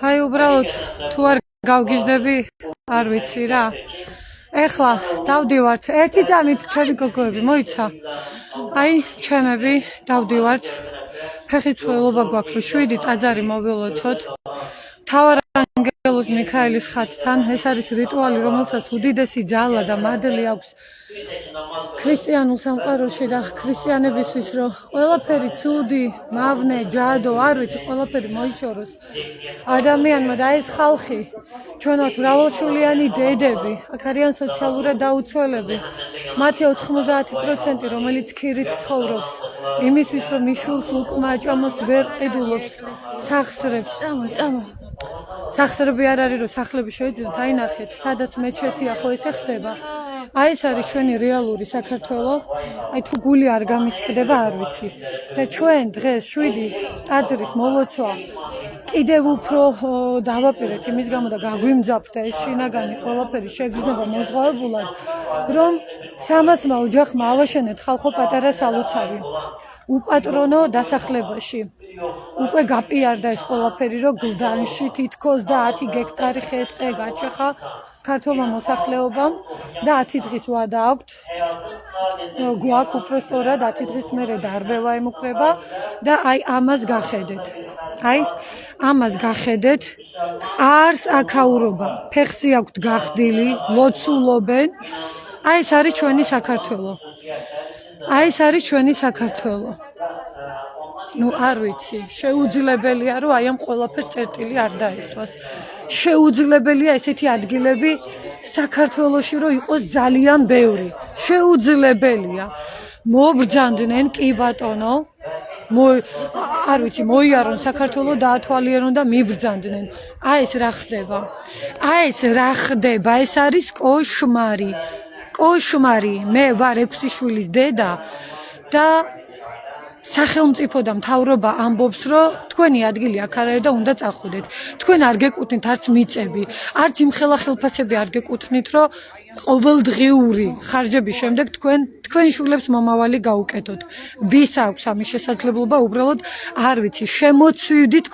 აი უბრალოდ თუ არ გავგიჟდები, არ ვიცი რა. ეხლა დავდივართ ერთი წამით ჩემი გოგოები, მოიცა. აი ჩემები დავდივართ. ფეხი ცვლილობა გვაქვს, რომ 7 ტაძარი მოვილოცოთ. მთავარანგელოზ მიქაელის ხატთან. ეს არის რიტუალი, რომელსაც უდიდესი ძალა და მადლი აქვს ქრისტიანულ სამყაროში და ქრისტიანებისთვის, რომ ყველაფერი ცუდი, მავნე, ჯადო, არ ვიცი, ყველაფერი მოიშოროს ადამიანმა და ეს ხალხი, ჩვენ ვართ მრავალშვილიანი დედები, აქ არიან სოციალურად დაუცველები, მათი 90%, რომელიც ქირით ცხოვრობს, იმისთვის, რომ მის შვილს უკმა აჭამოს ვერ ყიდულობს, სახსრებს. სახსრები არ არის, რომ სახლები შევიძინოთ, აი ნახეთ, სადაც მეჩეთია, ხო ესე ხდება. აი ეს არის ჩვენი რეალური საქართველო. აი თუ გული არ გამისყდება, არ ვიცი. და ჩვენ დღეს 7 ტაძრის მოლოცვა კიდევ უფრო დავაპირეთ იმის გამო და გაგვიმძაფრდა ეს შინაგანი ყველაფერი შეგრძნება მოზღვავებულად, რომ 300-მა ოჯახმა ავაშენეთ ხალხო პატარა სალოცავი უპატრონო დასახლებაში. უკვე გაპიარდა ეს ყველაფერი, რომ გლდანში თითქოს და 10 გექტარი ხე-ტყე გაჩეხა ქართულმა მოსახლეობამ და 10 დღის ვადა აქვთ. გვაქვს უფრო სწორად 10 დღის მერე დარბევა ემუქრება და აი ამას გახედეთ. აი ამას გახედეთ. ყარს აქაურობა, ფეხსი აქვთ გახდილი, ლოცულობენ. აი ეს არის ჩვენი საქართველო. აი ეს არის ჩვენი საქართველო. ნუ არ ვიცი, შეუძლებელია რომ აი ამ ყველაფერს წერტილი არ დაესვას. შეუძლებელია ესეთი ადგილები საქართველოში რომ იყოს ძალიან ბევრი. შეუძლებელია. მობრძანდნენ კი ბატონო. არ ვიცი, მოიარონ საქართველო დაათვალიერონ და მიბრძანდნენ. აი ეს რა ხდება? აი ეს რა ხდება? ეს არის კოშმარი. კოშმარი. მე ვარ 6 შვილის დედა და სახელმწიფო და მთავრობა ამბობს, რომ თქვენი ადგილი აქ არ არის და უნდა წახვიდეთ. თქვენ არ გეკუთვნით არც მიწები, არც იმ ხელახელფასები არ გეკუთვნით, რომ ყოველდღიური ხარჯების შემდეგ თქვენ შვილებს მომავალი გაუკეთოთ. ვის აქვს ამის შესაძლებლობა? უბრალოდ არ ვიცი, შემოცვიდით